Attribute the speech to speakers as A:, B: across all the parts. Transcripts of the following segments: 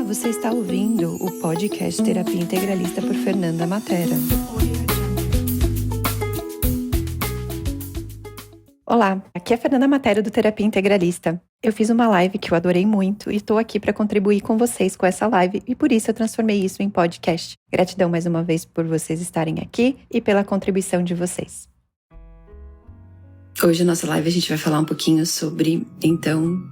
A: Você está ouvindo o podcast Terapia Integralista por Fernanda Matera. Olá, aqui é a Fernanda Matera do Terapia Integralista. Eu fiz uma live que eu adorei muito e estou aqui para contribuir com vocês com essa live e por isso eu transformei isso em podcast. Gratidão mais uma vez por vocês estarem aqui e pela contribuição de vocês. Hoje na nossa live a gente vai falar um pouquinho sobre, então,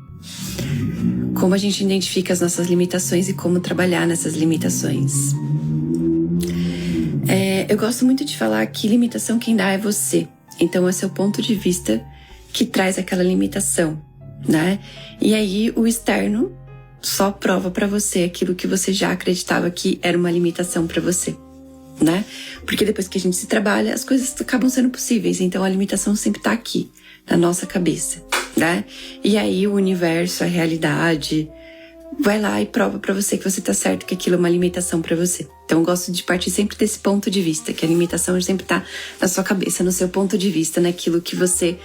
A: como a gente identifica as nossas limitações e como trabalhar nessas limitações. Eu gosto muito de falar que limitação quem dá é você. Então é seu ponto de vista que traz aquela limitação, né? E aí o externo só prova pra você aquilo que você já acreditava que era uma limitação pra você, né? Porque depois que a gente se trabalha, as coisas acabam sendo possíveis. Então a limitação sempre tá aqui, na nossa cabeça, né? E aí o universo, a realidade, vai lá e prova pra você que você tá certo, que aquilo é uma limitação pra você. Então eu gosto de partir sempre desse ponto de vista, que a limitação sempre tá na sua cabeça, no seu ponto de vista, naquilo que você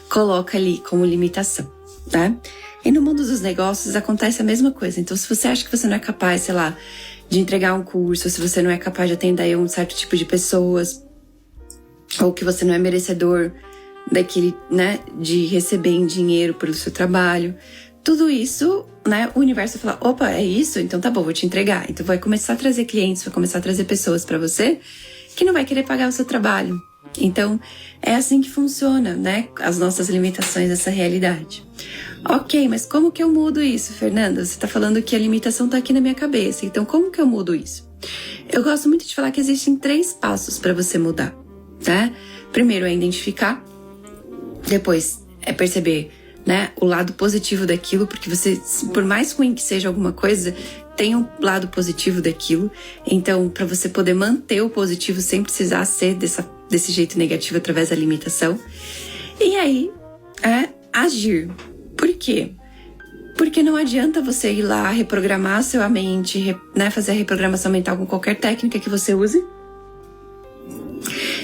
A: coloca ali como limitação, né? E no mundo dos negócios acontece a mesma coisa. Então se você acha que você não é capaz, sei lá, de entregar um curso, se você não é capaz de atender um certo tipo de pessoas, ou que você não é merecedor daquele, né, de receber em dinheiro pelo seu trabalho, tudo isso, né, o universo fala, opa, é isso? Então tá bom, vou te entregar. Então vai começar a trazer clientes, vai começar a trazer pessoas pra você que não vai querer pagar o seu trabalho. Então é assim que funciona, né, as nossas limitações, essa realidade. Ok, mas como que eu mudo isso, Fernanda? Você tá falando que a limitação tá aqui na minha cabeça, então como que eu mudo isso? Eu gosto muito de falar que existem 3 passos pra você mudar, né? Primeiro é identificar, depois é perceber, né, o lado positivo daquilo, porque você, por mais ruim que seja alguma coisa, tem um lado positivo daquilo. Então, para você poder manter o positivo sem precisar ser desse jeito negativo através da limitação. E aí, agir. Por quê? Porque não adianta você ir lá reprogramar a sua mente, né, fazer a reprogramação mental com qualquer técnica que você use,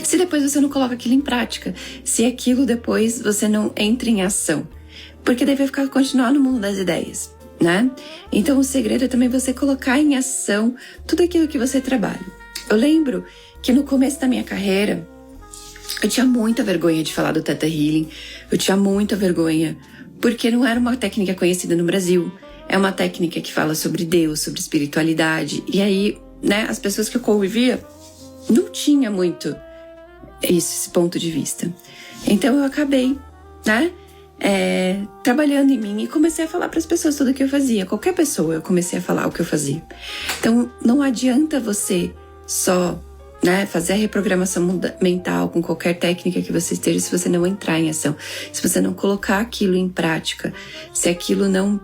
A: se depois você não coloca aquilo em prática, se aquilo depois você não entra em ação. Porque daí vai continuar no mundo das ideias, né? Então o segredo é também você colocar em ação tudo aquilo que você trabalha. Eu lembro que no começo da minha carreira, eu tinha muita vergonha de falar do Theta Healing, eu tinha muita vergonha, porque não era uma técnica conhecida no Brasil, é uma técnica que fala sobre Deus, sobre espiritualidade, e aí, né, as pessoas que eu convivia não tinha muito esse ponto de vista. Então eu acabei, né, trabalhando em mim e comecei a falar para as pessoas tudo o que eu fazia. Qualquer pessoa eu comecei a falar o que eu fazia. Então não adianta você só, né, fazer a reprogramação mental com qualquer técnica que você esteja se você não entrar em ação, se você não colocar aquilo em prática, se aquilo não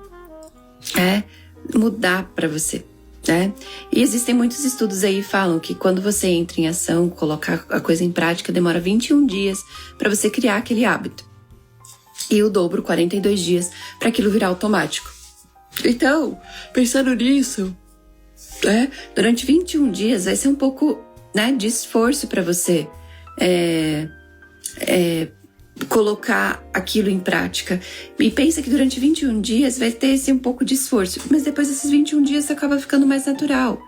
A: mudar para você, né? E existem muitos estudos aí que falam que quando você entra em ação, colocar a coisa em prática, demora 21 dias para você criar aquele hábito. E o dobro, 42 dias, para aquilo virar automático. Então, pensando nisso, né, durante 21 dias vai ser um pouco, né, de esforço para você colocar aquilo em prática. E pensa que durante 21 dias vai ter esse um pouco de esforço, mas depois desses 21 dias acaba ficando mais natural.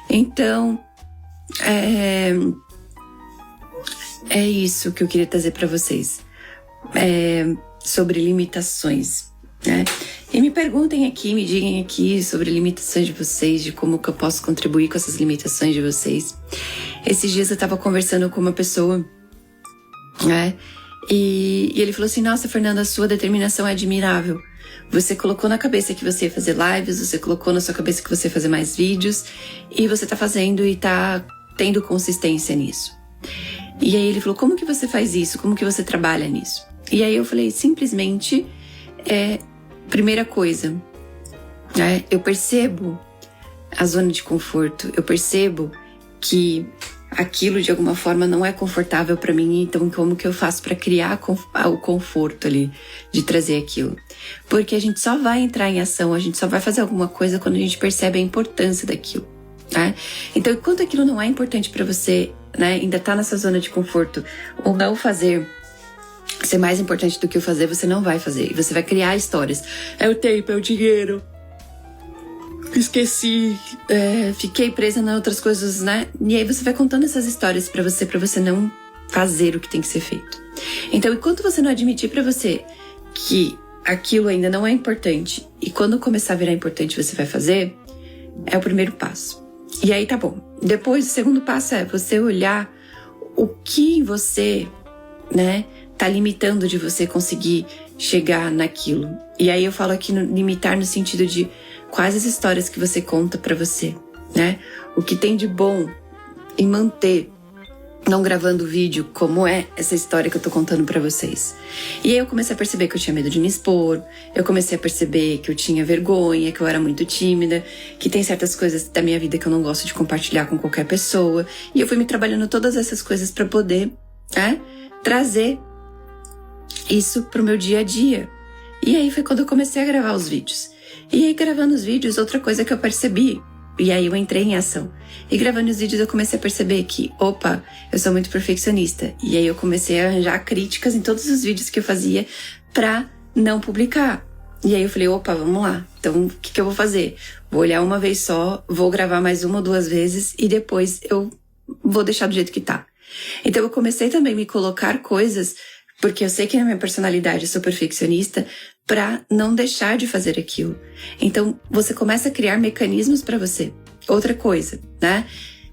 A: Então, é isso que eu queria trazer para vocês. Sobre limitações, né? E me perguntem aqui, me digam aqui sobre limitações de vocês, de como que eu posso contribuir com essas limitações de vocês. Esses dias eu tava conversando com uma pessoa, né? E ele falou assim, nossa, Fernanda, a sua determinação é admirável. Você colocou na cabeça que você ia fazer lives, você colocou na sua cabeça que você ia fazer mais vídeos, e você tá fazendo e tá tendo consistência nisso. E aí ele falou, como que você faz isso? Como que você trabalha nisso? E aí eu falei, simplesmente, primeira coisa, né? Eu percebo a zona de conforto, eu percebo que aquilo de alguma forma não é confortável pra mim, então como que eu faço pra criar o conforto ali, de trazer aquilo? Porque a gente só vai entrar em ação, a gente só vai fazer alguma coisa quando a gente percebe a importância daquilo, né? Então enquanto aquilo não é importante pra você, né, ainda tá nessa zona de conforto, ou não fazer ser mais importante do que o fazer, você não vai fazer. E você vai criar histórias. É o tempo, é o dinheiro, esqueci, fiquei presa em outras coisas, né? E aí você vai contando essas histórias pra você não fazer o que tem que ser feito. Então, enquanto você não admitir pra você que aquilo ainda não é importante, e quando começar a virar importante você vai fazer, é o primeiro passo. E aí tá bom. Depois, o segundo passo é você olhar o que você, né, tá limitando de você conseguir chegar naquilo. E aí eu falo aqui no limitar no sentido de quais as histórias que você conta pra você, né? O que tem de bom em manter não gravando vídeo, como é essa história que eu tô contando pra vocês. E aí eu comecei a perceber que eu tinha medo de me expor, eu comecei a perceber que eu tinha vergonha, que eu era muito tímida, que tem certas coisas da minha vida que eu não gosto de compartilhar com qualquer pessoa. E eu fui me trabalhando todas essas coisas pra poder, trazer isso pro meu dia a dia. E aí foi quando eu comecei a gravar os vídeos. E aí gravando os vídeos, outra coisa que eu percebi, e aí eu entrei em ação. E gravando os vídeos eu comecei a perceber que, opa, eu sou muito perfeccionista. E aí eu comecei a arranjar críticas em todos os vídeos que eu fazia pra não publicar. E aí eu falei, opa, vamos lá. Então, o que eu vou fazer? Vou olhar uma vez só, vou gravar mais uma ou duas vezes e depois eu vou deixar do jeito que tá. Então eu comecei também a me colocar coisas, porque eu sei que na minha personalidade eu sou perfeccionista, pra não deixar de fazer aquilo. Então, você começa a criar mecanismos pra você. Outra coisa, né?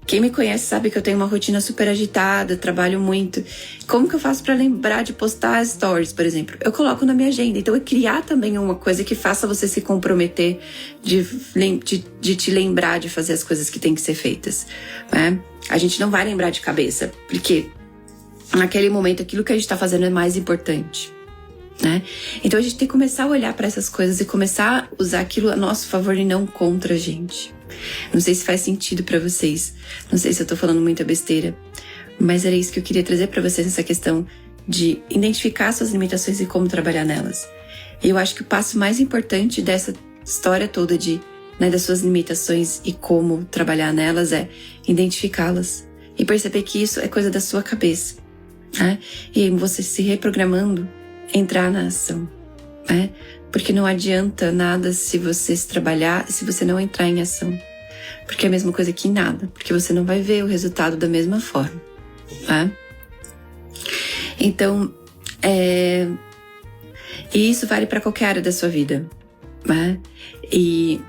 A: Quem me conhece sabe que eu tenho uma rotina super agitada, trabalho muito. Como que eu faço pra lembrar de postar stories, por exemplo? Eu coloco na minha agenda. Então, é criar também uma coisa que faça você se comprometer de te lembrar de fazer as coisas que têm que ser feitas, né? A gente não vai lembrar de cabeça, porque naquele momento aquilo que a gente tá fazendo é mais importante, né? Então a gente tem que começar a olhar para essas coisas e começar a usar aquilo a nosso favor e não contra a gente. Não sei se faz sentido para vocês, não sei se eu tô falando muita besteira, mas era isso que eu queria trazer para vocês, essa questão de identificar suas limitações e como trabalhar nelas. E eu acho que o passo mais importante dessa história toda das suas limitações e como trabalhar nelas é identificá-las e perceber que isso é coisa da sua cabeça, né? E aí você se reprogramando, entrar na ação, né? Porque não adianta nada se você se trabalhar se você não entrar em ação. Porque é a mesma coisa que nada, porque você não vai ver o resultado da mesma forma, né? Então, e isso vale para qualquer área da sua vida, né? E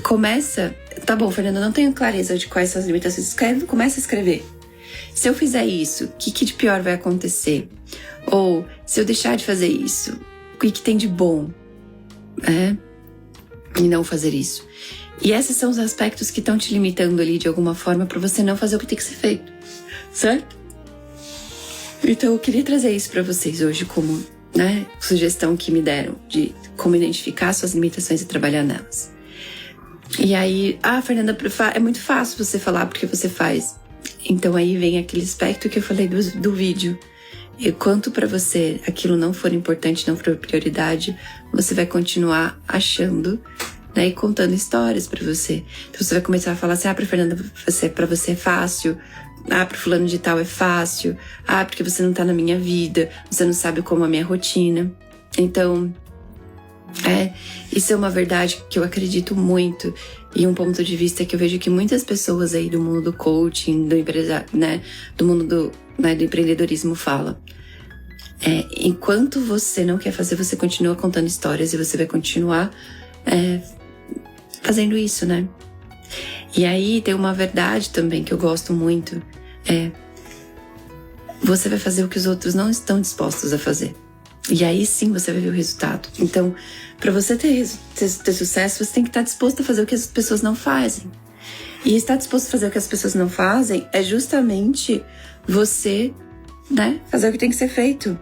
A: começa, tá bom, Fernanda, não tenho clareza de quais são as limitações. Começa a escrever. Se eu fizer isso, o que de pior vai acontecer? Ou, se eu deixar de fazer isso, o que tem de bom, né? E não fazer isso. E esses são os aspectos que estão te limitando ali de alguma forma para você não fazer o que tem que ser feito, certo? Então eu queria trazer isso para vocês hoje como, né, sugestão que me deram de como identificar suas limitações e trabalhar nelas. E aí, Fernanda, é muito fácil você falar porque você faz. Então aí vem aquele aspecto que eu falei do vídeo. E quanto para você aquilo não for importante, não for prioridade, você vai continuar achando, né, e contando histórias para você. Então você vai começar a falar assim, pra Fernanda, para você é fácil, pro fulano de tal é fácil, porque você não tá na minha vida, você não sabe como é a minha rotina. Então, isso é uma verdade que eu acredito muito e um ponto de vista que eu vejo que muitas pessoas aí do mundo do coaching, do mundo do empreendedorismo fala. Enquanto você não quer fazer, você continua contando histórias e você vai continuar fazendo isso, né? E aí tem uma verdade também que eu gosto muito, você vai fazer o que os outros não estão dispostos a fazer. E aí sim você vai ver o resultado. Então, para você ter sucesso, você tem que estar disposto a fazer o que as pessoas não fazem. E estar disposto a fazer o que as pessoas não fazem é justamente você, né, fazer o que tem que ser feito.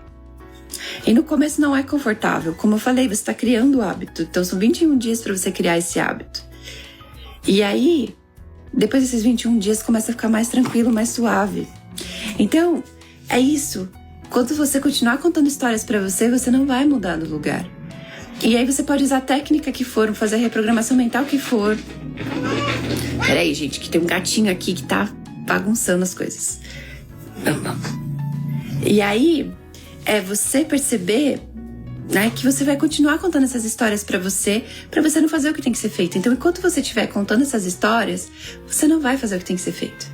A: E no começo não é confortável. Como eu falei, você está criando o hábito. Então são 21 dias para você criar esse hábito. E aí, depois desses 21 dias, começa a ficar mais tranquilo, mais suave. Então, é isso. Quando você continuar contando histórias pra você, você não vai mudar do lugar. E aí você pode usar a técnica que for, fazer a reprogramação mental que for. Peraí, gente, que tem um gatinho aqui que tá bagunçando as coisas. E aí, você perceber né? Que você vai continuar contando essas histórias pra você não fazer o que tem que ser feito. Então, enquanto você estiver contando essas histórias, você não vai fazer o que tem que ser feito.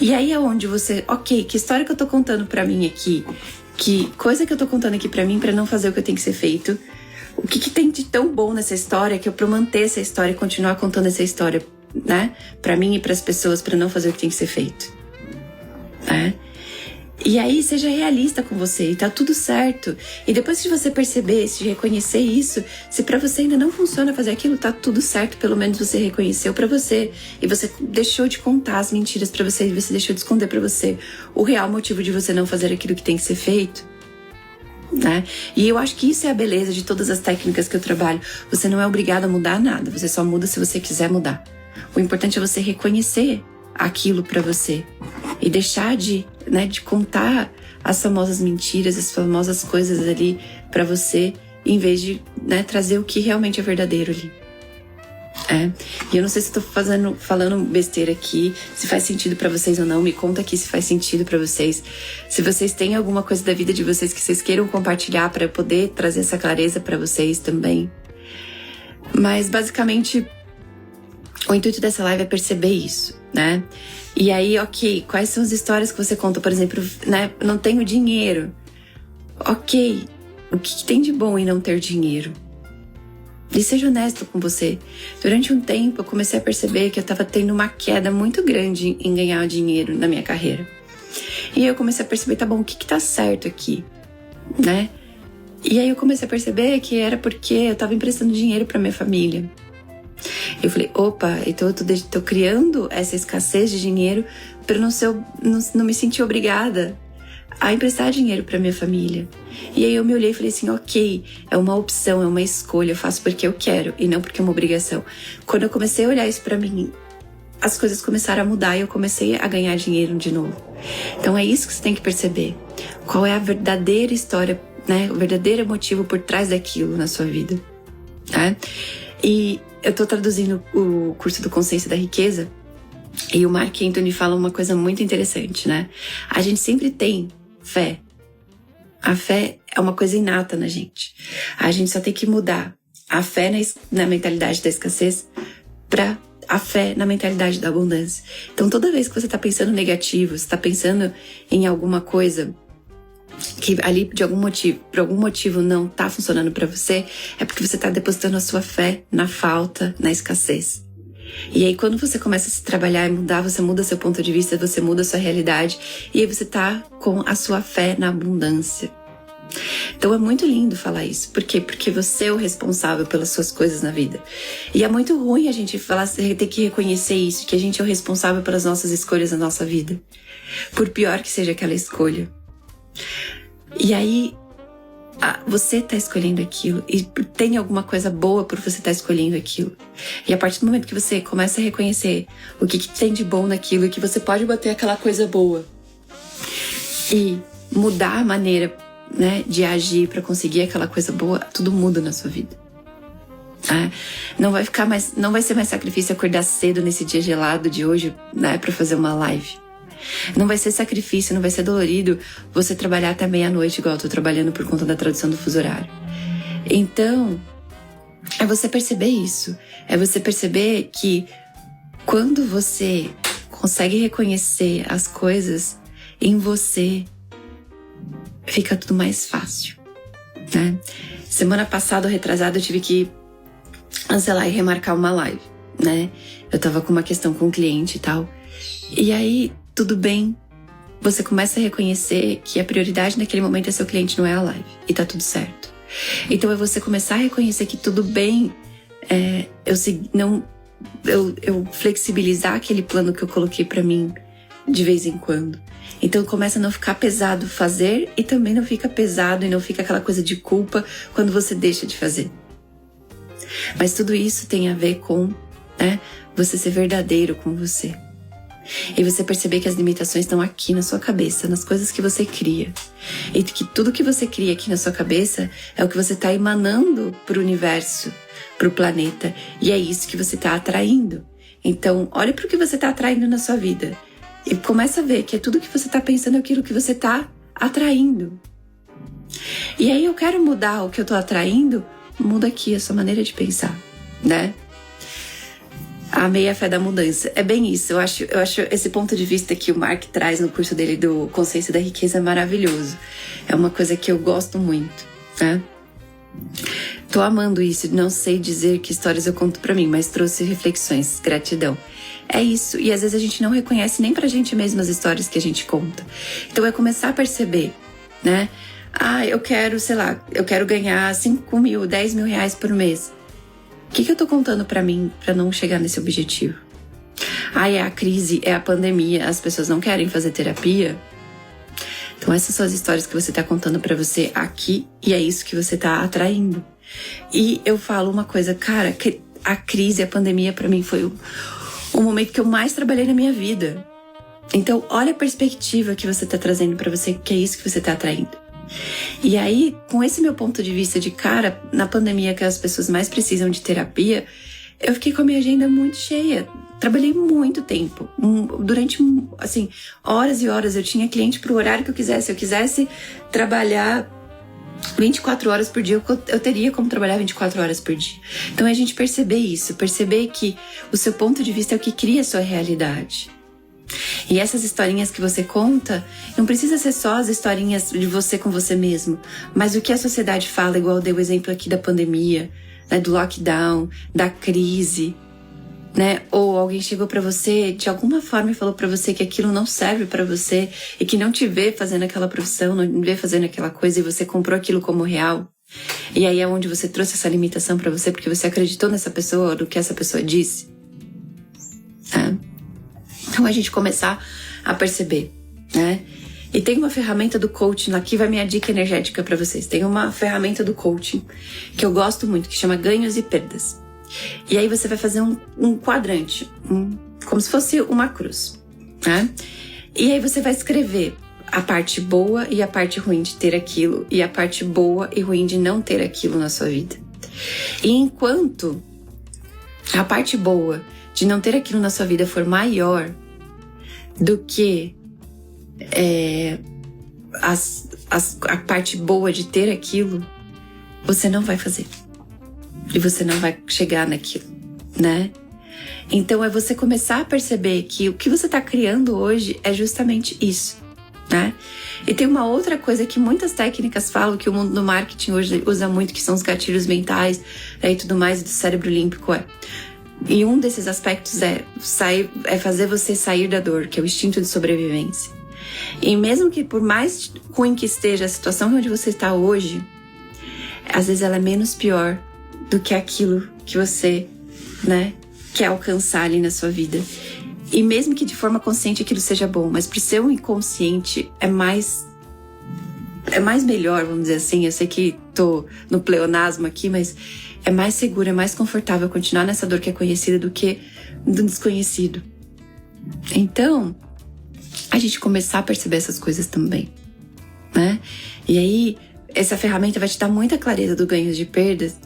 A: E aí é onde você, ok, que história que eu tô contando pra mim aqui? Que coisa que eu tô contando aqui pra mim pra não fazer o que tem que ser feito? O que tem de tão bom nessa história que eu pra manter essa história e continuar contando essa história, né? Pra mim e pras pessoas, pra não fazer o que tem que ser feito, né? E aí, seja realista com você, e tá tudo certo. E depois que você perceber, se reconhecer isso, se pra você ainda não funciona fazer aquilo, tá tudo certo. Pelo menos você reconheceu pra você. E você deixou de contar as mentiras pra você. E você deixou de esconder pra você o real motivo de você não fazer aquilo que tem que ser feito, né? E eu acho que isso é a beleza de todas as técnicas que eu trabalho. Você não é obrigado a mudar nada. Você só muda se você quiser mudar. O importante é você reconhecer aquilo pra você. E deixar de contar as famosas mentiras, as famosas coisas ali pra você, em vez de, né, trazer o que realmente é verdadeiro ali. E eu não sei se tô falando besteira aqui, se faz sentido pra vocês ou não. Me conta aqui se faz sentido pra vocês. Se vocês têm alguma coisa da vida de vocês que vocês queiram compartilhar pra eu poder trazer essa clareza pra vocês também. Mas basicamente o intuito dessa live é perceber isso, né? E aí, ok, quais são as histórias que você conta? Por exemplo, né, não tenho dinheiro. Ok, o que tem de bom em não ter dinheiro? E seja honesto com você. Durante um tempo, eu comecei a perceber que eu tava tendo uma queda muito grande em ganhar dinheiro na minha carreira. E aí eu comecei a perceber, tá bom, o que tá certo aqui, né? E aí eu comecei a perceber que era porque eu tava emprestando dinheiro pra minha família. Eu falei, opa, então eu tô criando essa escassez de dinheiro pra não me sentir obrigada a emprestar dinheiro pra minha família. E aí eu me olhei e falei assim, ok, é uma opção, é uma escolha, eu faço porque eu quero e não porque é uma obrigação. Quando eu comecei a olhar isso pra mim, as coisas começaram a mudar e eu comecei a ganhar dinheiro de novo. Então é isso que você tem que perceber. Qual é a verdadeira história, né? O verdadeiro motivo por trás daquilo na sua vida, né? E eu tô traduzindo o curso do Consciência da Riqueza e o Mark Anthony fala uma coisa muito interessante, né? A gente sempre tem fé. A fé é uma coisa inata na gente. A gente só tem que mudar a fé na mentalidade da escassez pra a fé na mentalidade da abundância. Então toda vez que você tá pensando negativo, você tá pensando em alguma coisa que ali por algum motivo não tá funcionando pra você, é porque você tá depositando a sua fé na falta, na escassez. E aí quando você começa a se trabalhar e mudar, você muda seu ponto de vista, você muda a sua realidade, e aí você tá com a sua fé na abundância. Então é muito lindo falar isso. Por quê? Porque você é o responsável pelas suas coisas na vida. E é muito ruim a gente ter que reconhecer isso, que a gente é o responsável pelas nossas escolhas na nossa vida. Por pior que seja aquela escolha. E aí, você tá escolhendo aquilo e tem alguma coisa boa por você estar escolhendo aquilo. E a partir do momento que você começa a reconhecer o que tem de bom naquilo e que você pode bater aquela coisa boa e mudar a maneira, né, de agir pra conseguir aquela coisa boa, tudo muda na sua vida. Não vai ser mais sacrifício acordar cedo nesse dia gelado de hoje, né, pra fazer uma live. Não vai ser sacrifício, não vai ser dolorido você trabalhar até meia-noite, igual eu tô trabalhando por conta da tradução do fuso horário. Então, é você perceber isso. É você perceber que quando você consegue reconhecer as coisas em você, fica tudo mais fácil, né? Semana passada, ou retrasada, eu tive que cancelar e remarcar uma live, né? Eu tava com uma questão com o cliente e tal. E aí, tudo bem, você começa a reconhecer que a prioridade naquele momento é seu cliente, não é a live. E tá tudo certo. Então é você começar a reconhecer que tudo bem, eu flexibilizar aquele plano que eu coloquei pra mim de vez em quando. Então começa a não ficar pesado fazer e também não fica pesado e não fica aquela coisa de culpa quando você deixa de fazer. Mas tudo isso tem a ver com, né, você ser verdadeiro com você. E você perceber que as limitações estão aqui na sua cabeça, nas coisas que você cria. E que tudo que você cria aqui na sua cabeça é o que você está emanando pro universo, pro planeta. E é isso que você está atraindo. Então, olha pro que você está atraindo na sua vida. E começa a ver que é tudo que você está pensando é aquilo que você está atraindo. E aí eu quero mudar o que eu tô atraindo, muda aqui a sua maneira de pensar, né? Amei a fé da mudança. É bem isso. Eu acho esse ponto de vista que o Mark traz no curso dele do Consciência da Riqueza maravilhoso. É uma coisa que eu gosto muito, né? Tô amando isso. Não sei dizer que histórias eu conto pra mim, mas trouxe reflexões. Gratidão. É isso. E às vezes a gente não reconhece nem pra gente mesmo as histórias que a gente conta. Então é começar a perceber, né? Eu quero, sei lá, eu quero ganhar 5 mil, 10 mil reais por mês. O que eu tô contando pra mim pra não chegar nesse objetivo? É a crise, é a pandemia, as pessoas não querem fazer terapia. Então essas são as histórias que você tá contando pra você aqui e é isso que você tá atraindo. E eu falo uma coisa, cara, que a crise, a pandemia pra mim foi o momento que eu mais trabalhei na minha vida. Então olha a perspectiva que você tá trazendo pra você, que é isso que você tá atraindo. E aí, com esse meu ponto de vista de cara, na pandemia que as pessoas mais precisam de terapia, eu fiquei com a minha agenda muito cheia. Trabalhei muito tempo. Durante, assim, horas e horas. Eu tinha cliente pro horário que eu quisesse. Se eu quisesse trabalhar 24 horas por dia, eu teria como trabalhar 24 horas por dia. Então é a gente perceber isso. Perceber que o seu ponto de vista é o que cria a sua realidade. E essas historinhas que você conta, não precisa ser só as historinhas de você com você mesmo, mas o que a sociedade fala, igual eu dei o exemplo aqui da pandemia, né, do lockdown, da crise, né? Ou alguém chegou pra você, de alguma forma, e falou pra você que aquilo não serve pra você e que não te vê fazendo aquela profissão, não vê fazendo aquela coisa e você comprou aquilo como real. E aí é onde você trouxe essa limitação pra você porque você acreditou nessa pessoa, no que essa pessoa disse. Então a gente começar a perceber, né? E tem uma ferramenta do coaching, aqui vai minha dica energética pra vocês. Tem uma ferramenta do coaching que eu gosto muito, que chama ganhos e perdas. E aí você vai fazer um quadrante, como se fosse uma cruz, né? E aí você vai escrever a parte boa e a parte ruim de ter aquilo, e a parte boa e ruim de não ter aquilo na sua vida. E enquanto a parte boa de não ter aquilo na sua vida for maior do que a parte boa de ter aquilo, você não vai fazer. E você não vai chegar naquilo, né? Então é você começar a perceber que o que você está criando hoje é justamente isso, né? E tem uma outra coisa que muitas técnicas falam, que o mundo do marketing hoje usa muito, que são os gatilhos mentais, né, e tudo mais, do cérebro límbico. E um desses aspectos é fazer você sair da dor, que é o instinto de sobrevivência. E mesmo que por mais ruim que esteja a situação onde você está hoje, às vezes ela é menos pior do que aquilo que você, né, quer alcançar ali na sua vida. E mesmo que de forma consciente aquilo seja bom, mas pro seu inconsciente é mais melhor, vamos dizer assim. Eu sei que tô no pleonasmo aqui, mas é mais seguro, é mais confortável continuar nessa dor que é conhecida do que do desconhecido. Então, a gente começar a perceber essas coisas também, né? E aí, essa ferramenta vai te dar muita clareza do ganhos de perdas,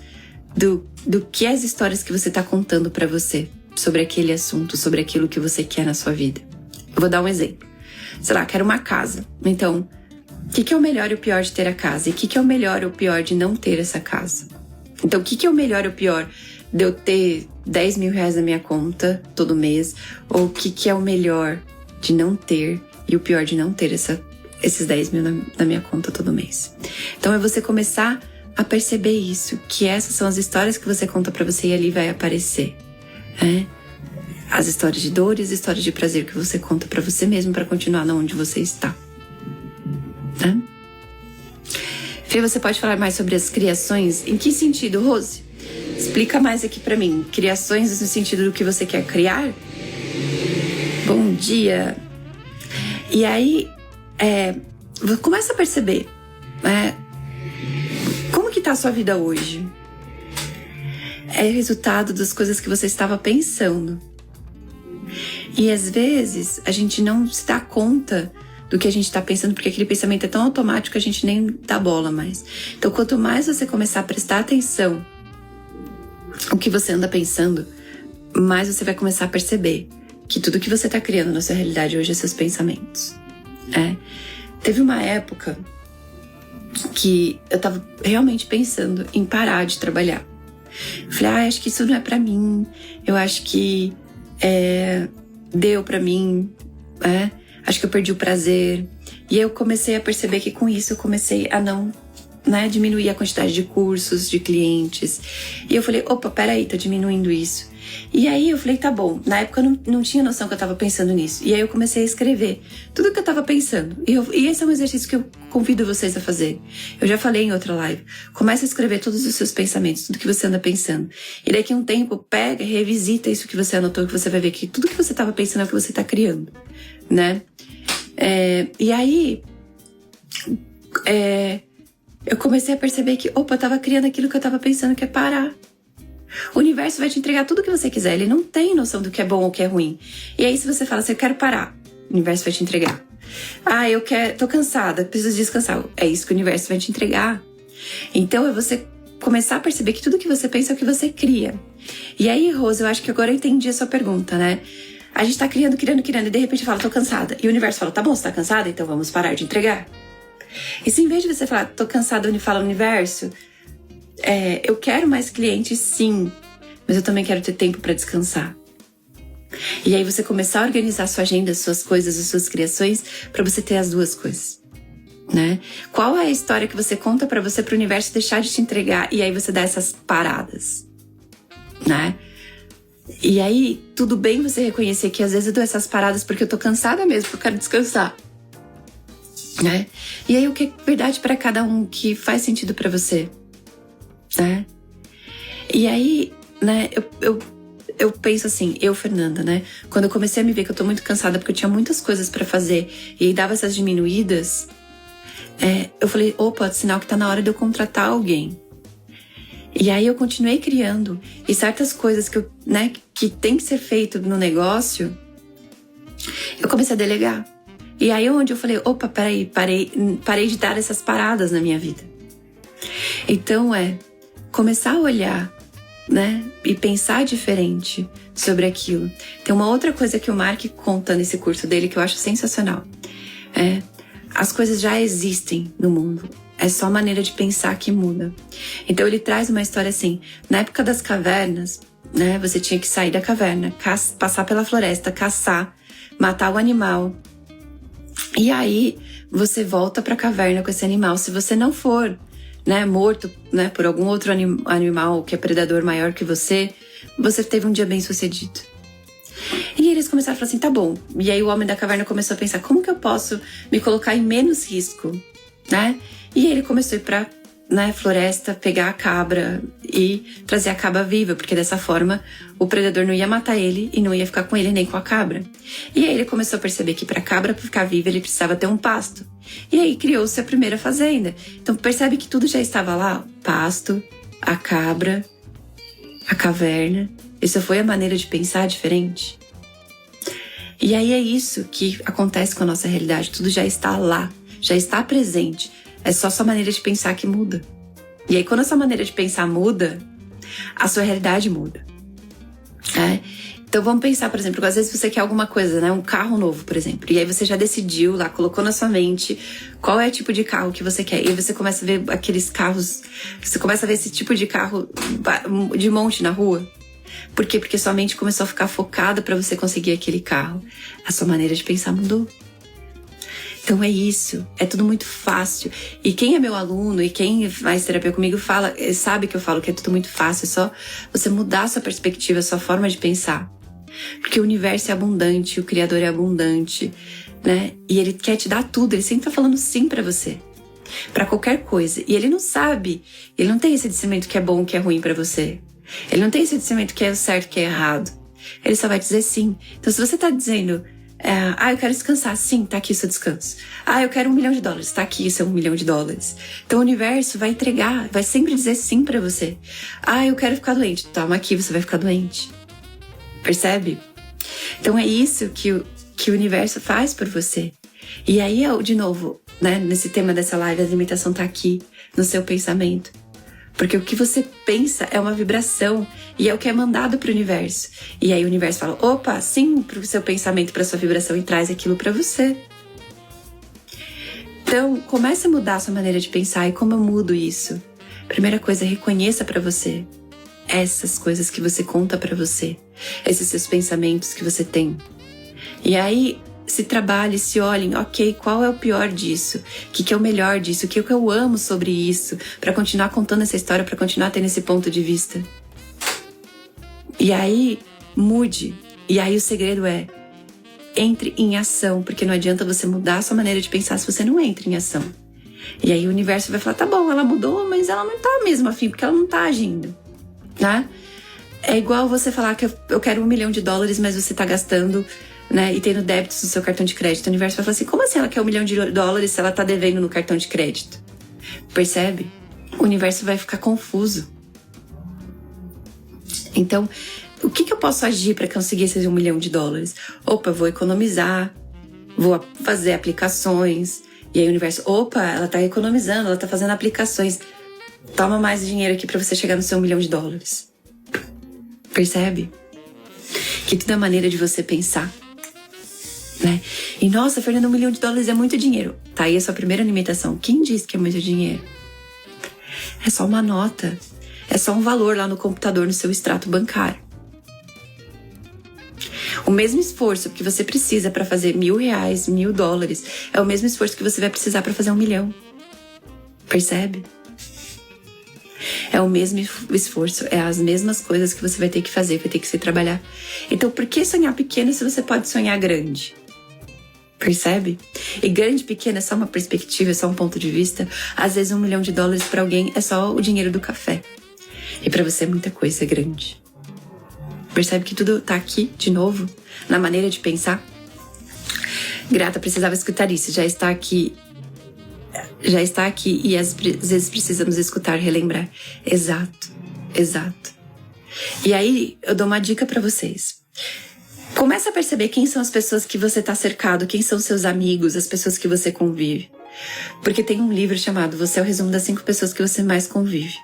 A: do que as histórias que você tá contando pra você sobre aquele assunto, sobre aquilo que você quer na sua vida. Eu vou dar um exemplo. Sei lá, quero uma casa. Então, o que é o melhor e o pior de ter a casa? E o que é o melhor e o pior de não ter essa casa? Então, o que é o melhor e o pior de eu ter 10 mil reais na minha conta todo mês? Ou o que é o melhor de não ter e o pior de não ter esses 10 mil na minha conta todo mês? Então, é você começar a perceber isso, que essas são as histórias que você conta pra você e ali vai aparecer, né? As histórias de dor e as histórias de prazer que você conta pra você mesmo pra continuar onde você está, né? Fê, você pode falar mais sobre as criações? Em que sentido, Rose? Explica mais aqui pra mim. Criações no sentido do que você quer criar? Bom dia! E aí, começa a perceber, né? Como que tá a sua vida hoje? É resultado das coisas que você estava pensando. E às vezes a gente não se dá conta do que a gente está pensando, porque aquele pensamento é tão automático que a gente nem dá bola mais. Então, quanto mais você começar a prestar atenção o que você anda pensando, mais você vai começar a perceber que tudo que você está criando na sua realidade hoje é seus pensamentos. Teve uma época que eu tava realmente pensando em parar de trabalhar. Falei, acho que isso não é pra mim. Eu acho que deu pra mim, acho que eu perdi o prazer. E eu comecei a perceber que com isso eu comecei a não, diminuir a quantidade de cursos, de clientes. E eu falei, opa, peraí, tô diminuindo isso. E aí eu falei, tá bom. Na época eu não tinha noção que eu tava pensando nisso. E aí eu comecei a escrever tudo que eu tava pensando. E esse é um exercício que eu convido vocês a fazer. Eu já falei em outra live. Começa a escrever todos os seus pensamentos, tudo que você anda pensando. E daqui a um tempo, pega, revisita isso que você anotou, que você vai ver que tudo que você tava pensando é o que você tá criando, né? E aí, eu comecei a perceber que, opa, eu tava criando aquilo que eu tava pensando, que é parar. O universo vai te entregar tudo o que você quiser. Ele não tem noção do que é bom ou o que é ruim. E aí, se você fala assim, eu quero parar, o universo vai te entregar. Tô cansada, preciso descansar. É isso que o universo vai te entregar. Então, é você começar a perceber que tudo que você pensa é o que você cria. E aí, Rose, eu acho que agora eu entendi a sua pergunta, né? A gente tá criando, e de repente fala, tô cansada. E o universo fala, tá bom, você tá cansada? Então vamos parar de entregar. E se em vez de você falar, tô cansada, fala universo, eu quero mais clientes, sim, mas eu também quero ter tempo pra descansar. E aí você começar a organizar a sua agenda, as suas coisas, as suas criações, pra você ter as duas coisas, né? Qual é a história que você conta pra você, pro universo deixar de te entregar, e aí você dá essas paradas, né? E aí, tudo bem você reconhecer que às vezes eu dou essas paradas porque eu tô cansada mesmo, porque eu quero descansar, né? E aí, o que é verdade pra cada um, que faz sentido pra você, né? E aí, né, eu penso assim, Fernanda, né? Quando eu comecei a me ver que eu tô muito cansada porque eu tinha muitas coisas pra fazer e aí dava essas diminuídas, eu falei, opa, sinal que tá na hora de eu contratar alguém. E aí eu continuei criando. E certas coisas que tem que ser feito no negócio, eu comecei a delegar. E aí onde eu falei, opa, parei de dar essas paradas na minha vida. Então começar a olhar, né? E pensar diferente sobre aquilo. Tem uma outra coisa que o Mark conta nesse curso dele que eu acho sensacional. As coisas já existem no mundo. É só a maneira de pensar que muda. Então ele traz uma história assim. Na época das cavernas, né? Você tinha que sair da caverna, passar pela floresta, caçar, matar o animal. E aí você volta pra caverna com esse animal. Se você não for, né, morto, né, por algum outro animal que é predador maior que você teve um dia bem sucedido. E eles começaram a falar assim, tá bom. E aí o homem da caverna começou a pensar, como que eu posso me colocar em menos risco, né? E ele começou a ir pra, floresta, pegar a cabra e trazer a cabra viva, porque dessa forma o predador não ia matar ele e não ia ficar com ele nem com a cabra. E aí ele começou a perceber que pra cabra ficar viva ele precisava ter um pasto. E aí criou-se a primeira fazenda. Então percebe que tudo já estava lá, o pasto, a cabra, a caverna. Isso foi a maneira de pensar diferente. E aí é isso que acontece com a nossa realidade. Tudo já está lá, já está presente. É só sua maneira de pensar que muda. E aí quando a sua maneira de pensar muda, a sua realidade muda. Então vamos pensar, por exemplo, às vezes você quer alguma coisa, né? Um carro novo, por exemplo. E aí você já decidiu lá, colocou na sua mente qual é o tipo de carro que você quer. E aí você começa a ver aqueles carros, você começa a ver esse tipo de carro de monte na rua. Por quê? Porque sua mente começou a ficar focada para você conseguir aquele carro. A sua maneira de pensar mudou. Então é isso, é tudo muito fácil. E quem é meu aluno e quem faz terapia comigo sabe que eu falo que é tudo muito fácil. É só você mudar a sua perspectiva, a sua forma de pensar. Porque o universo é abundante, o Criador é abundante, né? E ele quer te dar tudo, ele sempre tá falando sim pra você. Pra qualquer coisa. E ele não sabe, ele não tem esse discernimento que é bom, que é ruim pra você. Ele não tem esse discernimento que é certo, que é errado. Ele só vai dizer sim. Então se você tá dizendo, eu quero descansar, sim, tá aqui o seu descanso. Eu quero $1 milhão, tá aqui o seu $1 milhão. Então o universo vai entregar, vai sempre dizer sim pra você. Eu quero ficar doente, toma aqui, você vai ficar doente. Percebe? Então é isso que o universo faz por você. E aí, de novo, né, nesse tema dessa live, a limitação tá aqui, no seu pensamento. Porque o que você pensa é uma vibração e é o que é mandado pro universo. E aí o universo fala, opa, sim, pro seu pensamento, pra sua vibração e traz aquilo pra você. Então, comece a mudar a sua maneira de pensar. E como eu mudo isso? Primeira coisa, reconheça pra você essas coisas que você conta pra você, esses seus pensamentos que você tem. E aí, se trabalhe, se olhem, ok, qual é o pior disso? O que é o melhor disso? O que eu amo sobre isso? Pra continuar contando essa história, pra continuar tendo esse ponto de vista. E aí, mude. E aí o segredo é, entre em ação, porque não adianta você mudar a sua maneira de pensar se você não entra em ação. E aí o universo vai falar, tá bom, ela mudou, mas ela não tá mesmo afim, porque ela não tá agindo, né? É igual você falar que eu quero $1 milhão, mas você tá gastando, né, e tendo débitos no seu cartão de crédito. O universo vai falar assim, como assim ela quer $1 milhão se ela tá devendo no cartão de crédito? Percebe? O universo vai ficar confuso. Então, o que eu posso agir para conseguir esses $1 milhão? Opa, vou economizar, vou fazer aplicações. E aí o universo, opa, ela tá economizando, ela tá fazendo aplicações. Toma mais dinheiro aqui para você chegar no seu $1 milhão. Percebe? Que tudo é maneira de você pensar, né? E nossa, Fernanda, $1 milhão é muito dinheiro. Tá aí a sua primeira limitação. Quem disse que é muito dinheiro? É só uma nota. É só um valor lá no computador, no seu extrato bancário. O mesmo esforço que você precisa para fazer $1.000, $1.000, é o mesmo esforço que você vai precisar para fazer $1 milhão. Percebe? É o mesmo esforço, é as mesmas coisas que você vai ter que fazer, vai ter que se trabalhar. Então, por que sonhar pequeno se você pode sonhar grande? Percebe? E grande e pequeno é só uma perspectiva, é só um ponto de vista. Às vezes $1 milhão para alguém é só o dinheiro do café. E para você é muita coisa grande. Percebe que tudo tá aqui, de novo, na maneira de pensar? Grata, precisava escutar isso, já está aqui e às vezes precisamos escutar, relembrar. Exato. E aí, eu dou uma dica pra vocês. Começa a perceber quem são as pessoas que você tá cercado, quem são seus amigos, as pessoas que você convive. Porque tem um livro chamado Você é o resumo das 5 pessoas que você mais convive.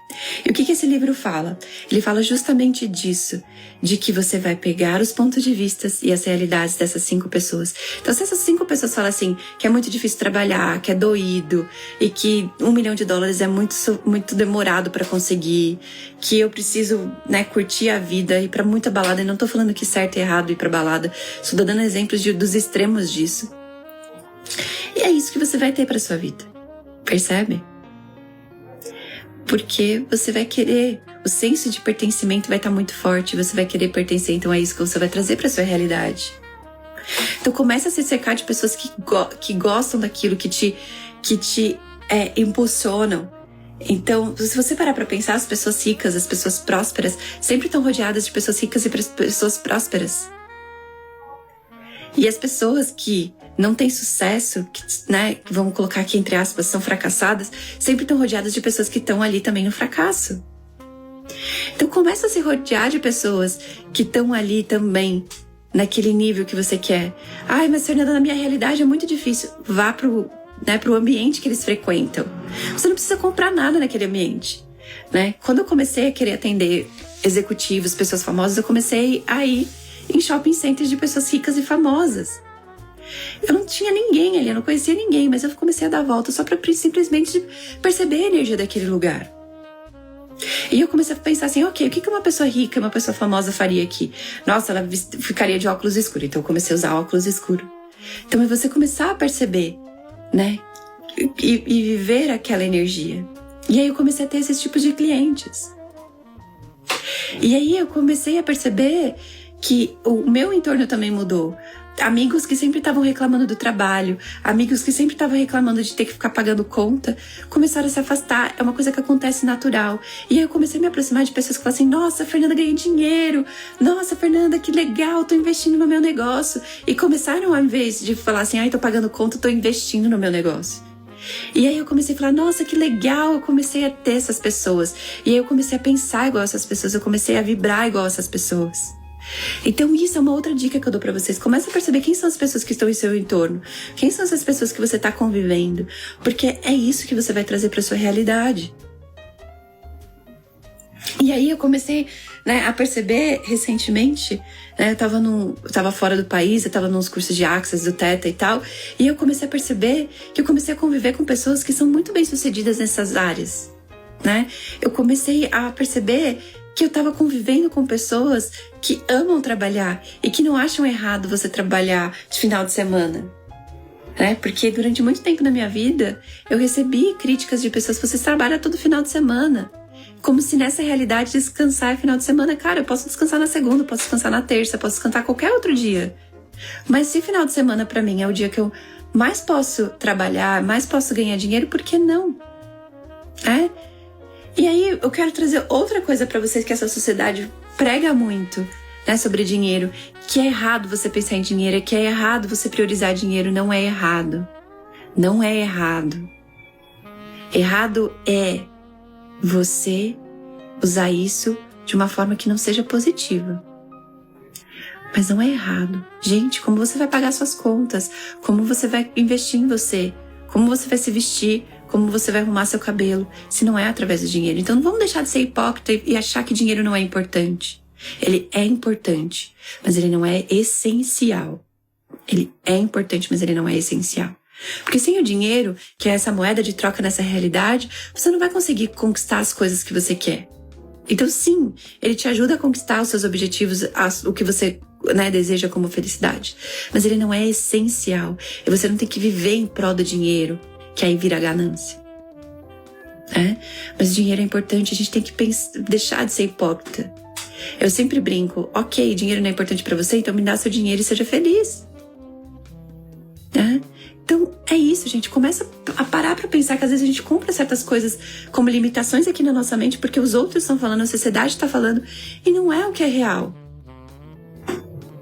A: E o que esse livro fala? Ele fala justamente disso, de que você vai pegar os pontos de vista e as realidades dessas 5 pessoas. Então, se essas 5 pessoas falam assim, que é muito difícil trabalhar, que é doído, e que $1 milhão é muito demorado pra conseguir, que eu preciso, né, curtir a vida, ir pra muita balada, e não tô falando que certo e errado ir pra balada, só tô dando exemplos dos extremos disso. E é isso que você vai ter pra sua vida. Percebe? Porque você vai querer, o senso de pertencimento vai estar muito forte, você vai querer pertencer, então é isso que você vai trazer pra sua realidade. Então começa a se cercar de pessoas que gostam daquilo, que te impulsionam. Então, se você parar pra pensar, as pessoas ricas, as pessoas prósperas, sempre estão rodeadas de pessoas ricas e pessoas prósperas. E as pessoas que não têm sucesso, que, né, vamos colocar aqui entre aspas, são fracassadas, sempre estão rodeadas de pessoas que estão ali também no fracasso. Então começa a se rodear de pessoas que estão ali também, naquele nível que você quer. Ai, mas Fernanda, na minha realidade é muito difícil. Vá pro ambiente que eles frequentam. Você não precisa comprar nada naquele ambiente, né? Quando eu comecei a querer atender executivos, pessoas famosas, eu comecei a ir em shopping centers de pessoas ricas e famosas. Eu não tinha ninguém ali, eu não conhecia ninguém, mas eu comecei a dar a volta só pra simplesmente perceber a energia daquele lugar. E eu comecei a pensar assim, ok, o que uma pessoa rica, uma pessoa famosa faria aqui? Nossa, ela ficaria de óculos escuros, então eu comecei a usar óculos escuros. Então é você começar a perceber, né? E viver aquela energia. E aí eu comecei a ter esses tipos de clientes. E aí eu comecei a perceber que o meu entorno também mudou. Amigos que sempre estavam reclamando do trabalho, amigos que sempre estavam reclamando de ter que ficar pagando conta, começaram a se afastar. É uma coisa que acontece natural. E aí eu comecei a me aproximar de pessoas que falam assim, nossa, Fernanda, ganhei dinheiro. Nossa, Fernanda, que legal, tô investindo no meu negócio. E começaram, ao invés de falar assim, ai, tô pagando conta, tô investindo no meu negócio. E aí eu comecei a falar, nossa, que legal, eu comecei a ter essas pessoas. E aí eu comecei a pensar igual essas pessoas, eu comecei a vibrar igual essas pessoas. Então isso é uma outra dica que eu dou pra vocês. Comece a perceber quem são as pessoas que estão em seu entorno, quem são essas pessoas que você tá convivendo, porque é isso que você vai trazer pra sua realidade. E aí eu comecei, né, a perceber recentemente, né, eu tava fora do país, eu tava nos cursos de Access, do Theta e tal, e eu comecei a perceber que eu comecei a conviver com pessoas que são muito bem-sucedidas nessas áreas, né? Eu comecei a perceber que eu tava convivendo com pessoas que amam trabalhar e que não acham errado você trabalhar de final de semana, né? Porque durante muito tempo na minha vida, eu recebi críticas de pessoas: você trabalha todo final de semana. Como se nessa realidade descansar é final de semana. Cara, eu posso descansar na segunda, posso descansar na terça, posso descansar qualquer outro dia. Mas se final de semana pra mim é o dia que eu mais posso trabalhar, mais posso ganhar dinheiro, por que não? E aí eu quero trazer outra coisa pra vocês que essa sociedade prega muito, né, sobre dinheiro. Que é errado você pensar em dinheiro, que é errado você priorizar dinheiro. Não é errado. Não é errado. Errado é você usar isso de uma forma que não seja positiva. Mas não é errado. Gente, como você vai pagar suas contas? Como você vai investir em você? Como você vai se vestir? Como você vai arrumar seu cabelo? Se não é através do dinheiro. Então não vamos deixar de ser hipócrita e achar que dinheiro não é importante. Ele é importante, mas ele não é essencial. Ele é importante, mas ele não é essencial. Porque sem o dinheiro, que é essa moeda de troca nessa realidade, você não vai conseguir conquistar as coisas que você quer. Então sim, ele te ajuda a conquistar os seus objetivos, o que você, né, deseja como felicidade. Mas ele não é essencial. E você não tem que viver em prol do dinheiro, que aí vira ganância. Mas o dinheiro é importante, a gente tem que deixar de ser hipócrita. Eu sempre brinco: ok, dinheiro não é importante pra você, então me dá seu dinheiro e seja feliz. Então é isso, gente. Começa a parar pra pensar que às vezes a gente compra certas coisas como limitações aqui na nossa mente porque os outros estão falando, a sociedade está falando, e não é o que é real.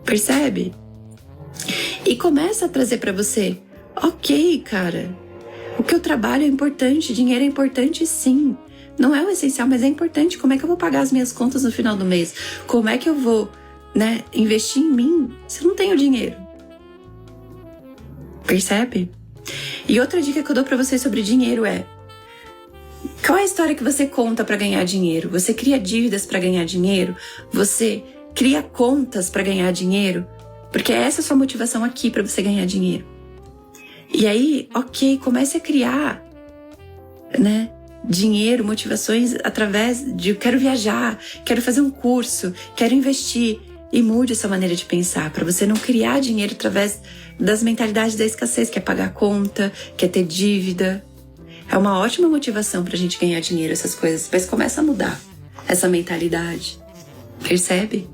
A: Percebe? E começa a trazer pra você: ok, cara, o que eu trabalho é importante, dinheiro é importante sim. Não é o essencial, mas é importante. Como é que eu vou pagar as minhas contas no final do mês? Como é que eu vou, né, investir em mim se eu não tenho dinheiro? Percebe? E outra dica que eu dou pra vocês sobre dinheiro é: qual é a história que você conta pra ganhar dinheiro? Você cria dívidas pra ganhar dinheiro? Você cria contas pra ganhar dinheiro? Porque essa é a sua motivação aqui pra você ganhar dinheiro. E aí, ok, comece a criar, né, dinheiro, motivações através de: eu quero viajar, quero fazer um curso, quero investir. E mude essa maneira de pensar, para você não criar dinheiro através das mentalidades da escassez, que é pagar conta, que é ter dívida. É uma ótima motivação pra gente ganhar dinheiro, essas coisas, mas começa a mudar essa mentalidade. Percebe?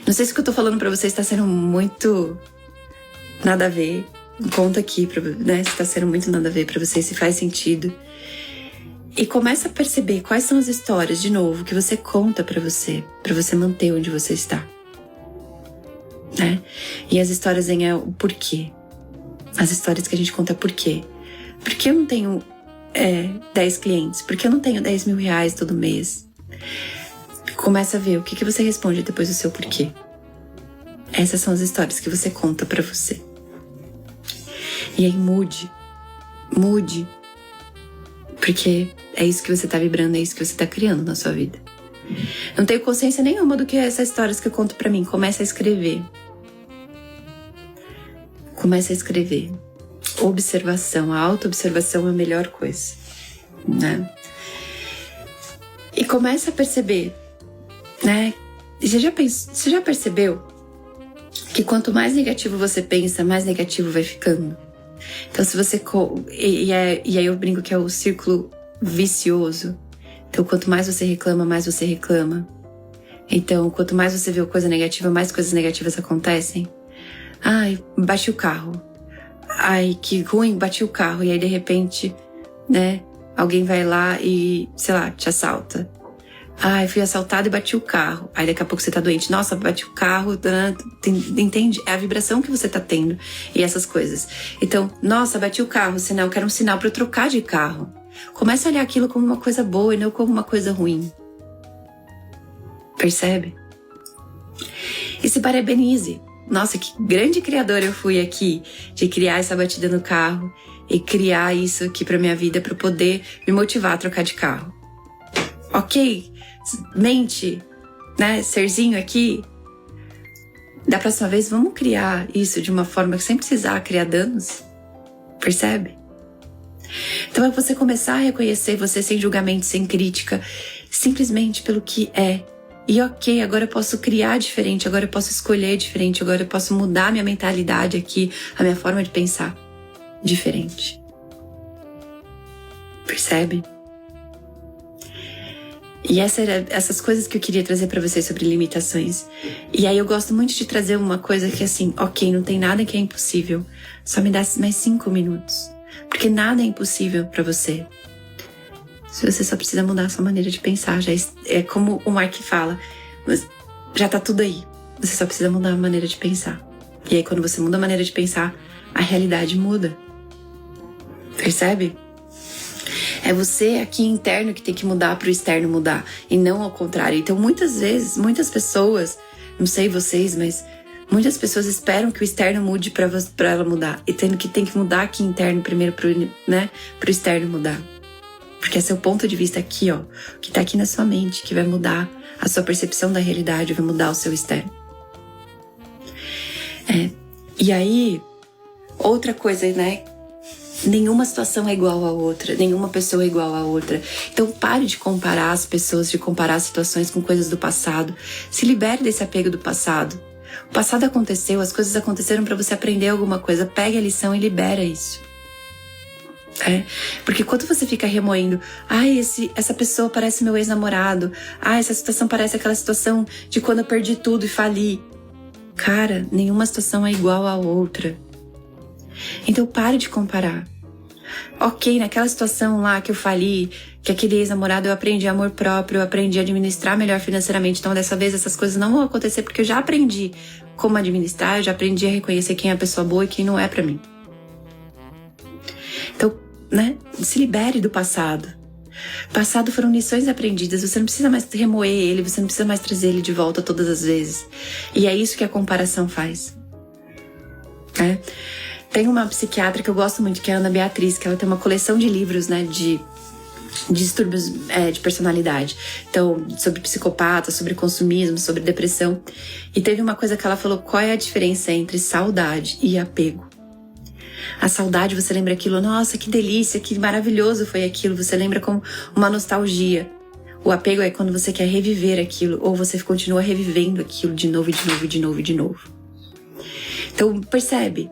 A: Não sei se o que eu tô falando pra vocês tá sendo muito nada a ver. Conta aqui, né, se tá sendo muito nada a ver pra vocês, se faz sentido. E começa a perceber quais são as histórias, de novo, que você conta pra você manter onde você está. Né? E as histórias vêm o porquê. As histórias que a gente conta é por quê. Por que eu não tenho 10 clientes? Por que eu não tenho 10 mil reais todo mês? Começa a ver o que você responde depois do seu porquê. Essas são as histórias que você conta pra você. E aí mude. Porque é isso que você tá vibrando, é isso que você tá criando na sua vida. Não tenho consciência nenhuma do que é essas histórias que eu conto pra mim. Começa a escrever. Observação, a auto-observação é a melhor coisa, né? E começa a perceber, né? Você já percebeu que quanto mais negativo você pensa, mais negativo vai ficando? Então se você... E aí eu brinco que é o círculo vicioso. Então quanto mais você reclama, mais você reclama. Então quanto mais você vê coisa negativa, mais coisas negativas acontecem. Ai, bati o carro. Ai, que ruim, bati o carro. E aí de repente, né, alguém vai lá e, sei lá, te assalta. Ai, fui assaltado e bati o carro. Aí daqui a pouco você tá doente. Nossa, bati o carro. Entende? É a vibração que você tá tendo. E essas coisas. Então, nossa, bati o carro. Sinal, quero um sinal pra eu trocar de carro. Começa a olhar aquilo como uma coisa boa e não como uma coisa ruim. Percebe? E se parabenize. Nossa, que grande criadora eu fui aqui. De criar essa batida no carro. E criar isso aqui pra minha vida. Pra poder me motivar a trocar de carro. Ok? Mente, né? Serzinho aqui. Da próxima vez, vamos criar isso de uma forma que sem precisar criar danos. Percebe? Então é você começar a reconhecer você sem julgamento, sem crítica, simplesmente pelo que é. E ok, agora eu posso criar diferente, agora eu posso escolher diferente, agora eu posso mudar a minha mentalidade aqui, a minha forma de pensar diferente. Percebe? E essas coisas que eu queria trazer pra vocês sobre limitações. E aí eu gosto muito de trazer uma coisa que assim, ok, não tem nada que é impossível, só me dá mais 5 minutos. Porque nada é impossível pra você. Se você só precisa mudar a sua maneira de pensar. Já é como o Mark fala, já tá tudo aí. Você só precisa mudar a maneira de pensar. E aí quando você muda a maneira de pensar, a realidade muda. Percebe? É você aqui interno que tem que mudar pro externo mudar. E não ao contrário. Então muitas vezes, muitas pessoas, não sei vocês, mas muitas pessoas esperam que o externo mude pra ela mudar. E tem que mudar aqui interno primeiro pro externo mudar. Porque é seu ponto de vista aqui, ó, que tá aqui na sua mente, que vai mudar a sua percepção da realidade, vai mudar o seu externo. E aí, outra coisa, né? Nenhuma situação é igual a outra, nenhuma pessoa é igual a outra. Então pare de comparar as pessoas, de comparar as situações com coisas do passado. Se libere desse apego do passado. O passado aconteceu, as coisas aconteceram pra você aprender alguma coisa. Pegue a lição e libera isso. Porque quando você fica remoendo, essa pessoa parece meu ex-namorado, essa situação parece aquela situação de quando eu perdi tudo e fali. Cara, nenhuma situação é igual a outra. Então pare de comparar. Ok, naquela situação lá que eu fali, que aquele ex-namorado eu aprendi amor próprio, eu aprendi a administrar melhor financeiramente. Então dessa vez essas coisas não vão acontecer porque eu já aprendi como administrar, eu já aprendi a reconhecer quem é a pessoa boa e quem não é pra mim. Então, né, se libere do passado. Passado foram lições aprendidas, você não precisa mais remoer ele, você não precisa mais trazer ele de volta todas as vezes. E é isso que a comparação faz. Tem uma psiquiatra que eu gosto muito, que é a Ana Beatriz, que ela tem uma coleção de livros, né, de distúrbios de personalidade. Então, sobre psicopata, sobre consumismo, sobre depressão. E teve uma coisa que ela falou, qual é a diferença entre saudade e apego? A saudade, você lembra aquilo, nossa, que delícia, que maravilhoso foi aquilo, você lembra como uma nostalgia. O apego é quando você quer reviver aquilo, ou você continua revivendo aquilo de novo, de novo, de novo, de novo. Então, percebe,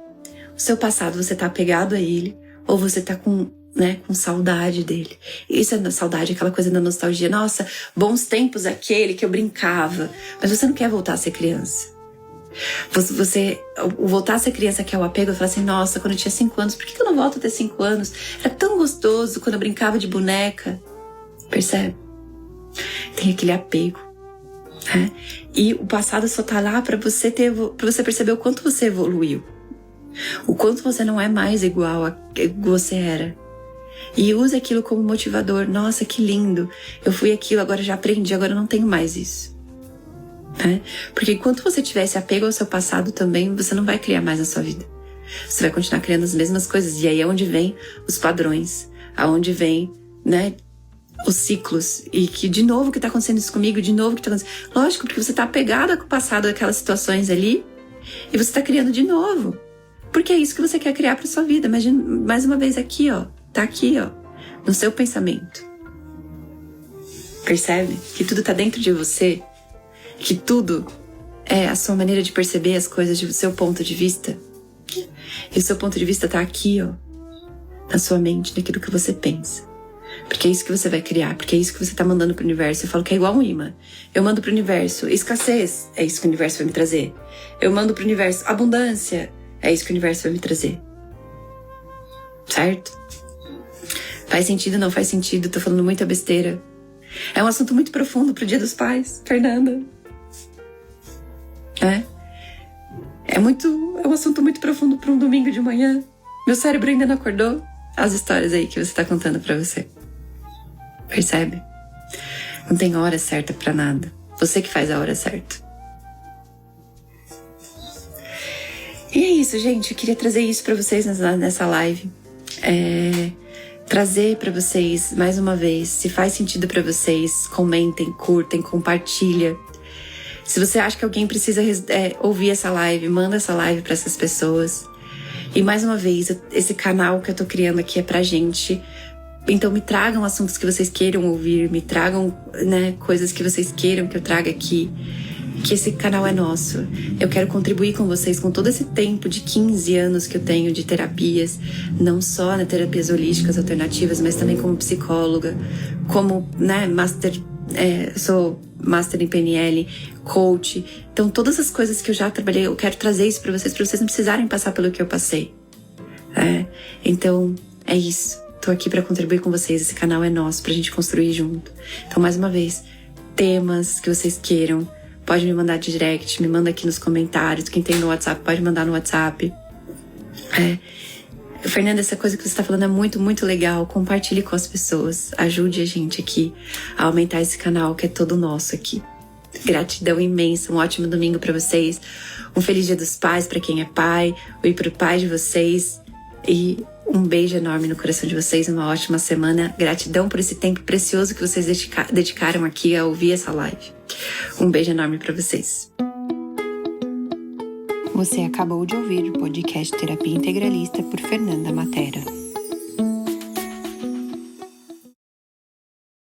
A: o seu passado, você tá apegado a ele, ou você tá com saudade dele. Isso é saudade, aquela coisa da nostalgia, nossa, bons tempos aquele que eu brincava, mas você não quer voltar a ser criança. O voltar a ser criança, que é o apego, eu falo assim, nossa, quando eu tinha 5 anos, por que eu não volto a ter 5 anos? Era tão gostoso quando eu brincava de boneca. Percebe? Tem aquele apego. E o passado só tá lá pra você perceber o quanto você evoluiu. O quanto você não é mais igual a que você era. E use aquilo como motivador. Nossa, que lindo. Eu fui aquilo, agora já aprendi, agora eu não tenho mais isso. Porque enquanto você tiver esse apego ao seu passado também, você não vai criar mais na sua vida. Você vai continuar criando as mesmas coisas. E aí é onde vem os padrões, aonde vem, os ciclos. E que de novo que tá acontecendo isso comigo, de novo que tá acontecendo. Lógico, porque você tá apegada com o passado, aquelas situações ali, e você tá criando de novo. Porque é isso que você quer criar pra sua vida. Imagina, mais uma vez aqui, ó. Tá aqui, ó. No seu pensamento. Percebe? Que tudo tá dentro de você. Que tudo é a sua maneira de perceber as coisas do seu ponto de vista. E o seu ponto de vista tá aqui, ó. Na sua mente, naquilo que você pensa. Porque é isso que você vai criar. Porque é isso que você tá mandando pro universo. Eu falo que é igual um imã. Eu mando pro universo escassez. É isso que o universo vai me trazer. Eu mando pro universo abundância. É isso que o universo vai me trazer. Certo? Faz sentido, não faz sentido? Tô falando muita besteira. É um assunto muito profundo pro Dia dos Pais, Fernanda. É um assunto muito profundo para um domingo de manhã. Meu cérebro ainda não acordou. As histórias aí que você tá contando pra você. Percebe? Não tem hora certa pra nada. Você que faz a hora certa. E é isso, gente. Eu queria trazer isso pra vocês nessa live. trazer para vocês mais uma vez. Se faz sentido para vocês, comentem, curtem, compartilha. Se você acha que alguém precisa ouvir essa live, manda essa live para essas pessoas. E mais uma vez, esse canal que eu tô criando aqui é pra gente. Então me tragam assuntos que vocês queiram ouvir, me tragam, né, coisas que vocês queiram que eu traga aqui. Que esse canal é nosso. Eu quero contribuir com vocês com todo esse tempo de 15 anos que eu tenho de terapias, não só na terapias holísticas alternativas, mas também como psicóloga, como, né, sou master em PNL, coach. Então todas as coisas que eu já trabalhei, eu quero trazer isso pra vocês não precisarem passar pelo que eu passei. Então é isso. Tô aqui pra contribuir com vocês. Esse canal é nosso, pra gente construir junto. Então, mais uma vez, temas que vocês queiram, pode me mandar de direct, me manda aqui nos comentários. Quem tem no WhatsApp, pode mandar no WhatsApp. Fernanda, essa coisa que você tá falando é muito, muito legal. Compartilhe com as pessoas. Ajude a gente aqui a aumentar esse canal que é todo nosso aqui. Gratidão imensa. Um ótimo domingo pra vocês. Um feliz Dia dos Pais pra quem é pai. E pro pai de vocês. E um beijo enorme no coração de vocês, uma ótima semana. Gratidão por esse tempo precioso que vocês dedicaram aqui a ouvir essa live. Um beijo enorme para vocês. Você acabou de ouvir o podcast Terapia Integralista por Fernanda Matera.